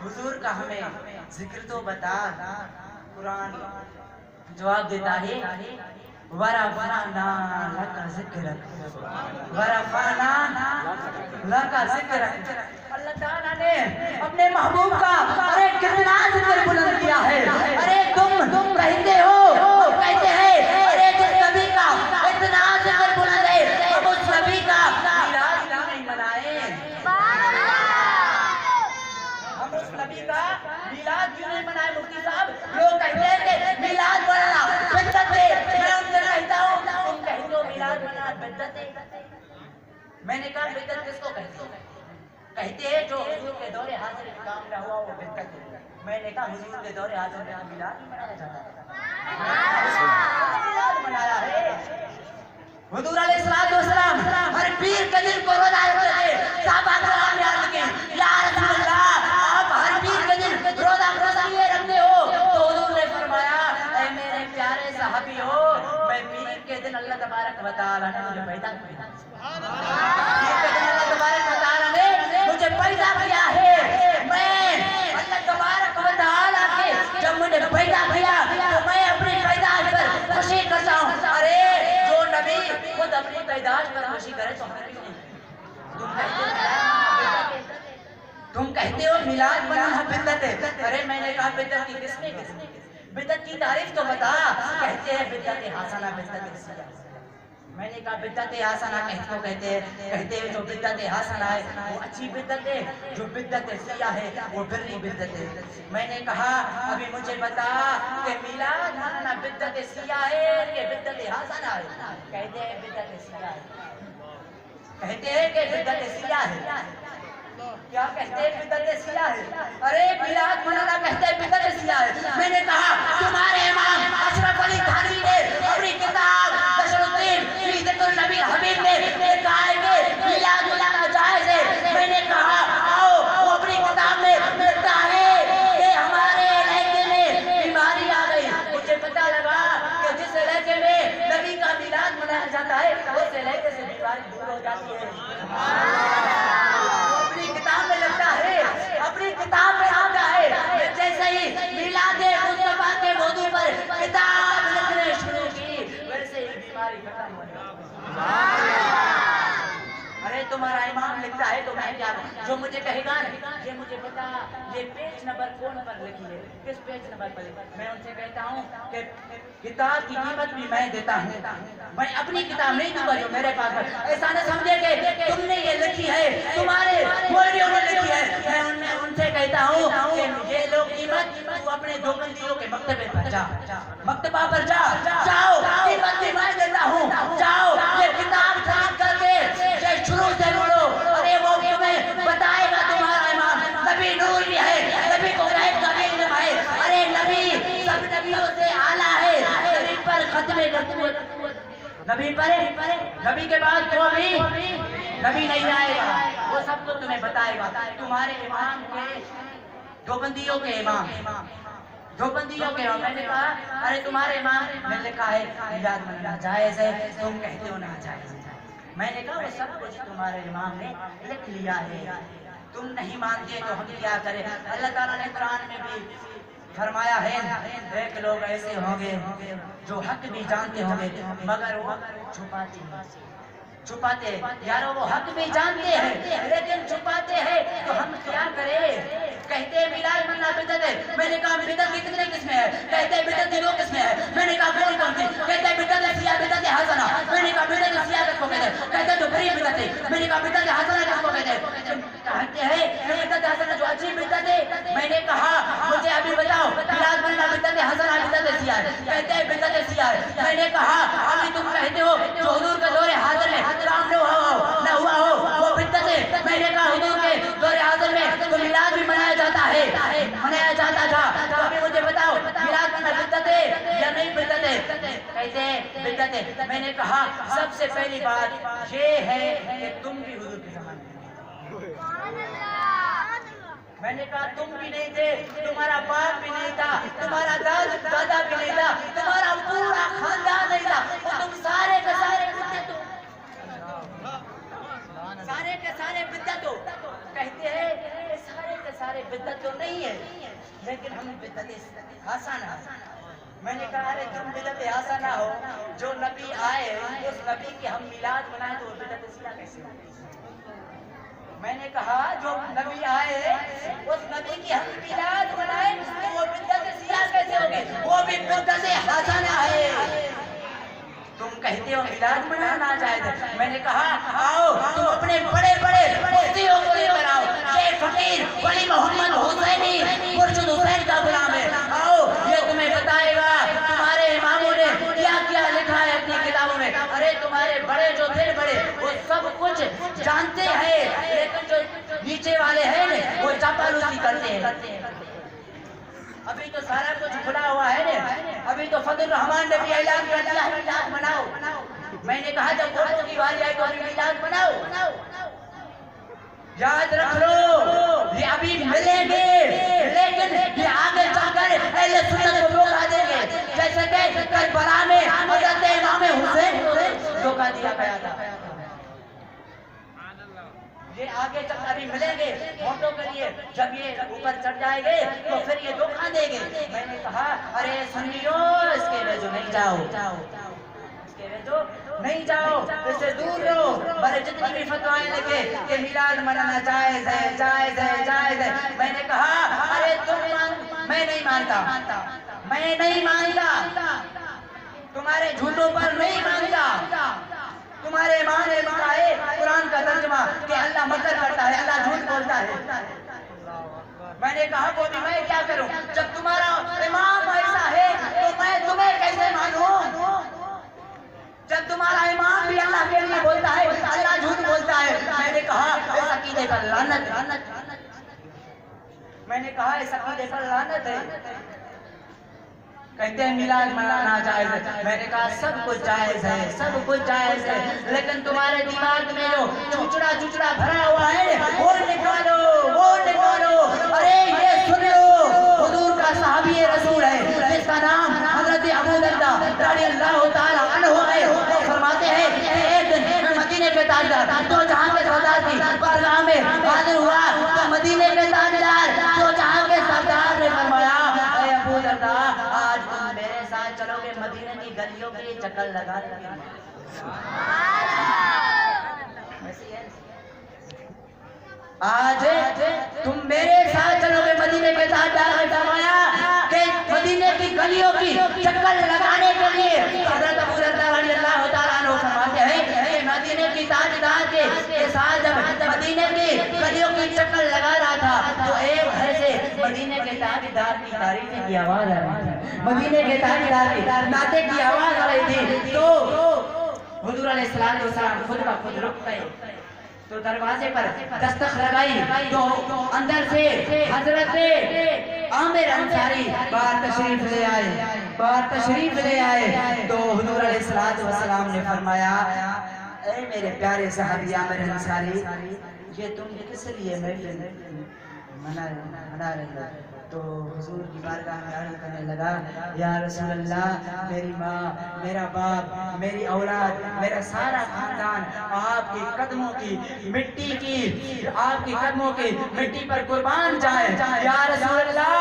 हुजूर का हमें जिक्र तो बता। कुरान जवाब देता है वरफाना लका जिक्रक, वरफाना लका जिक्रक। अल्लाह ताला ने अपने महबूब का अरे कितना जिक्र बुलंद किया है। अरे तुम कहते हो, कहते हैं अरे जिस नबी का इतना जिक्र बुलंद है अब उस नबी का मिलाद क्यों नहीं मनाए? हम उस नबी का मिलाद क्यों नहीं मनाए? मुफ्ती साहब लोग कहते हैं कि मिलाद मनाना बिदअत है। मैं उनसे कहता हूँ तुम कहते हो मिलाद मनाना बिदअत है। मैंने कहा बिदअत किसको कहते हो? कहते हैं जो हुजूर के दौरे हाजिर में काम ना हुआ वो बिदअत है। मैंने कहा हुजूर के दौरे हाजिर में मिलाद नहीं मनाया जाता है। मिलाद मनाया है। हुजूर अलैहिस्सलाम हर पीर के दिन को रोजा रखते थे। साहबा कराम ने अर्ज की या रसूल अल्लाह आप हर पीर के दिन रोजा किए रखते हो? तो हुजूर ने फरमाया ऐ मेरे प्यारे साहबी हो, मैं पीर के दिन अल्लाह तबारक व तआला ने मुझे पैदा किया। पीर के दिन अल्लाह तबारक व तआला ने मुझे पैदा किया है। मैं अल्लाह तबारक व तआला के जब मुझे पैदा किया तो मैं अपनी पैदाइश पर खुशी करता हूँ। अरे जो नबी खुद अपनी पैदाइश पर खुशी करे तो तुम कहते हो मिलाद मनाना बिदअत है। अरे मैंने कहा बिदअत की किसने बिदअत की तारीफ तो बता। कहते हैं बिदअत हसना बिदअत सैया। मैंने कहा बिदअत हसना कहते हैं जो बिदअत हसना है वो अच्छी बिदअत है, जो बिदअत सैया है वो बुरी बिदअत है। मैंने कहा अभी मुझे बता कि मिलाद मनाना बिदअत सैया है कि बिदअत हसना है? कहते हैं बिदअत सैया है। कहते हैं कि बिदअत सैया है। क्या कहते हैं बिदअत सैया है? अरे मिलाद मनाना कहते हैं बिदअत सैया है। मैंने कहा तुम्हारे इमाम अशरफ अली थानवी ने अपनी किताब तशरुद्दीन फी ज़िक्र नबी हबीब में कहा है कि मिलाद मनाना जायज है। मैंने कहा आओ वो अपनी किताब में लिखता है कि हमारे इलाके में बीमारी आ गई। मुझे पता लगा कि जिस इलाके में नबी का मिलाद मनाया जाता है उस इलाके से बीमारी दूर हो जाती है। किताब में लगता है, अपनी किताब में आता है। जैसे ही मिलाद मुस्तफा के मौजू पर किताब लिखने शुरू की वैसे ही बीमारी खत्म हो गई। अरे तुम्हारा इमाम लिखता है तो मैं क्या जो मुझे कहेगा ये मुझे बता ये पेज नंबर कौन पर लिखी है, किस पेज नंबर पर? मैं उनसे कहता हूँ कि किताब की कीमत भी मैं देता हूँ। मैं अपनी किताब नहीं दूंगा जो मेरे पास है। ऐसा न समझे कि तुमने ये लिखी है, तुम्हारे मौलवियों ने लिखी है। मैं उनसे कहता हूँ कि ये लो कीमत तू अपने दोबंदियों के मकतबे पर जा, मकतबा पर जाओ कीमत भी मैं देता हूँ। जाओ ये किताब खरीद करके शुरू से बोलो। अरे वो तुम्हें बताएगा तुम्हारा इमाम नबी नूर भी है, नबी को गैब का इल्म है। अरे नबी सब नबियों से आला है। नबी पर खत्मे नबी पर नबी के बाद तो अभी नबी नहीं आएगा, वो सब तो तुम्हें बताएगा। तुम्हारे इमाम के दोबंदियों के इमाम मैंने कहा अरे तुम्हारे इमाम ने लिखा है मिलाद मनाना जायज है, तुम कहते हो ना जायज। मैंने कहा वो सब कुछ तुम्हारे इमाम ने लिख लिया है, तुम नहीं मानते तो हम क्या करें? अल्लाह ताला ने कुरान में भी फरमाया है एक लोग ऐसे होंगे जो हक भी जानते होंगे मगर वो छुपाते यारो वो हक भी जानते हैं लेकिन छुपाते हैं। तो हम क्या करें? कहते हैं मिलाद मनाना बिदअत है। मैंने कहा बिदअत की कितने किस्में हैं? कहते हैं बिदअत की 2 किस्में हैं। मैंने कहा कौन कौन सी? कहते हैं बिदअत सैया, बिदअत हसना। मैंने कहा बिदअत सैया किसको कहते हैं? कहते हैं जो बुरी बिदअत है। मैंने कहा बिदअत हसना किसको कहते हैं? कहते हैं बिदअत हसना जो अच्छी बिदअत है। मैंने कहा मुझे अभी बताओ मिलाद मनाना बिदअत हसना बिदअत सैया है? कहते हैं बिदअत सैया है। मैंने कहा अभी तुम कहते हो जो हुजूर के दौरे हाजिर में काम न हुआ हो वो बिदअत है। मैंने कहा हुजूर के दौरे हाजिर में तो मिलाद भी मनाया जाता था। तो अभी मुझे बताओ मिलाद मनाना बिदअत है या नहीं बिदअत है? कहते हैं बिदअत है। मैंने कहा सबसे पहली बात ये है कि तुम भी हुजूर के ज़माने में, मैंने कहा तुम भी नहीं थे, तुम्हारा बाप भी नहीं था, तुम्हारा दादा भी नहीं था, तुम्हारा पूरा खानदान नहीं था, तुम सारे के सारे बिदअत हो। कहते हैं सारे के सारे तुम्हारे बिद्दत तो नहीं है, लेकिन हम बिद्दत हसाना। मैंने कहा अरे तुम बिदत हसाना हो, जो नबी आए उस नबी की हम मिलाद मनाए तो बिदत सिया कैसे हो? मैंने कहा जो नबी आए उस नबी की हम मिलाद मनाए तो वो बिदत सिया कैसे होगी? वो भी बिदत हसाना है। तुम कहते हो मिलाद मनाना जायज है। मैंने कहा आओ तुम अपने बड़े बड़े मुफ्तियों को लेकर आओ। ये फकीर वली मोहम्मद हुसैनी मुर्शिद हुसैन का गुलाम है। आओ ये तुम्हें बताएगा तुम्हारे इमामों ने क्या क्या लिखा है अपनी किताबों में। अरे तुम्हारे बड़े जो थे बड़े वो सब कुछ जानते हैं, लेकिन जो नीचे वाले हैं वो चापालूसी करते हैं। अभी तो सारा कुछ खुला हुआ है ने, अभी तो फजल रहमान ने भी ऐलान कर दिया है मिलाद मनाओ। मैंने कहा जब वोटों की बारी आई तो अभी मिलाद मनाओ। याद रख लो ये अभी मिलेंगे, लेकिन ये आगे चलकर अहले सुन्नत को धोखा देंगे, जैसे कि करबला में हजरत इमाम हुसैन को धोखा दिया गया था। ये आगे चल अभी मिलेंगे वोटों के लिए, जब ये ऊपर चढ़ जाएंगे तो फिर ये धोखा देंगे। मैंने कहा अरे सुनियो इसके वेजो नहीं जाओ, इसके वेजो नहीं जाओ, इससे दूर रहो। मैंने जितनी भी फतवाएं लिखे कि मिलाद मनाना जायज है जायज है जायज है, मैंने कहा अरे मैं नहीं मानता, मैं नहीं मानता, तुम्हारे झूठों पर नहीं मानता। तुम्हारे इमाम ने लिखा है कुरान का तर्जुमा कि अल्लाह मकर करता है, अल्लाह झूठ बोलता है। मैंने कहा वो भी मैं क्या करूं, जब तुम्हारा इमाम ऐसा है तो मैं तुम्हें कैसे मानूं? जब तुम्हारा इमाम भी अल्लाह के लिए बोलता है, अल्लाह झूठ बोलता है। मैंने कहा इस अकीदे पर लानत, मैंने कहा इस अकीदे पर लानत है। कहते हैं मिलाद मनाना जायज है। मैंने कहा सब कुछ जायज है, सब कुछ जायज है, लेकिन तुम्हारे दिमाग में जो चुचड़ा चुचड़ा भरा हुआ है वो निकालो, वो निकालो। अरे ये सुन लो हुजूर का सहाबी रसूल है जिसका नाम हजरत अबू दर्दा रज़ियल्लाहु ताला अन्हु है। वो फरमाते हैं कि एक दिन मदीने के ताजदार दो जहां के सरदार की बारगाह में हाजिर हुआ तो मदीने के ताजदार दो जहां के सरदार ने फरमाया अबू दर्दा आज तुम मेरे साथ चलोगे मदीने की गलियों के चक्कर लगा देंगे। आज तुम मेरे साथ चलोगे मदीने के ताजदार ने फरमाया कि मदीने की गलियों की चक्कर लगाने के लिए हज़रत अबू दर्दा रज़ियल्लाहु ताला अन्हु फरमाते हैं कि मदीने की ताजदार के साथ जब मदीने की गलियों की चक्कर लगा रहा था तो एक घर से मदीने के ताजदार की तारीफी की आवाज आ रही थी, मदीने के ताजदार की नाते की आवाज आ रही थी। तो हुजूर अलैहिस्सलातु वस्सलाम खुद का खुद रुक गए, तो दरवाजे पर दस्तक लगाई तो अंदर से हजरत आमिर अंसारी बाहर तशरीफ ले आए, बाहर तशरीफ ले आए। तो हुजूर अलैहिस्सलातु वस्सलाम ने फरमाया ऐ मेरे प्यारे साहबी आमिर अंसारी, ये तुम किस लिए महफिल मना रहे हो? तो हुजूर की बारगाह में अर्ज़ करने लगा या रसूल अल्लाह, मेरी माँ, मेरा बाप, मेरी औलाद, मेरा सारा खानदान आपके कदमों की मिट्टी की, आपके कदमों की मिट्टी पर कुर्बान जाए। या रसूल अल्लाह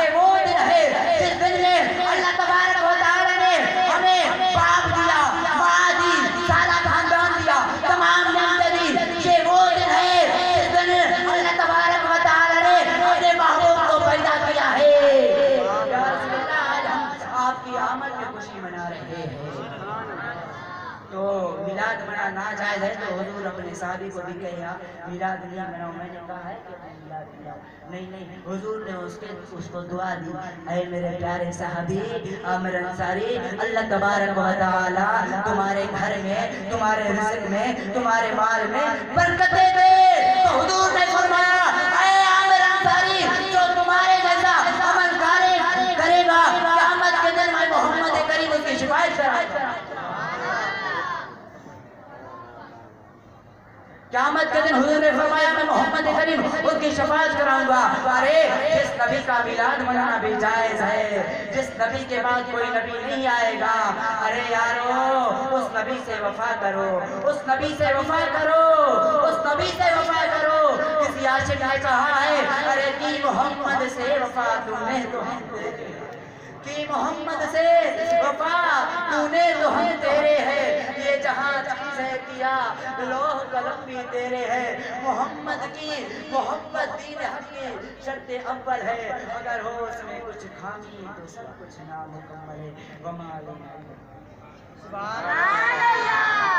ये वो दिन है जिस दिन में अल्लाह तबारक व तआला ने हमें बाप दिया, माँ दी, सारा खानदान दिया, तमाम नेमतें दी। ये वो दिन है जिस दिन अल्लाह तबारक व तआला ने अपने महबूब को पैदा किया है। आज हम आपकी आमद में खुशी मना रहे हैं। तो मिलाद मना ना जायज है तो हुजूर अपने साहबी को भी कहा मिलाद नहीं मनाओ। मैंने कहा है कि मिलाद मनाओ, नहीं हुजूर ने उसको दुआ दी, ऐ मेरे प्यारे साहबी आमिर अंसारी, अल्लाह तबारक व तआला तुम्हारे घर में, तुम्हारे रिज़्क़ में, तुम्हारे माल में बरकतें दे। तो हुजूर ने फरमाया ऐ आमिर अंसारी, जो तुम्हारे जैसा अमल करेगा क़यामत के दिन मैं मोहम्मद करीम उसकी शिफायत कराऊंगा। क़यामत के दिन हुजूर ने फरमाया मैं मोहम्मद करीम उसकी शफाअत कराऊंगा। अरे जिस नबी का मिलाद मनाना भी जायज है, जिस नबी के बाद कोई नबी नहीं आएगा, अरे यारो उस नबी से वफा करो, उस नबी से वफा करो, उस नबी से वफा करो। किसी आशिक ने कहा है अरे दी मोहम्मद से वफा तूने तो हम तेरे, कि मोहम्मद से वफा तूने तो हम तेरे है, ये जहां चीज है किया लोह कलम भी तेरे है। मोहम्मद की मोहब्बत दीन हक की शर्त अव्वल है, अगर हो उसमें कुछ खामी तो सब कुछ नामुकम्मल है। वमाल सुभान अल्लाह।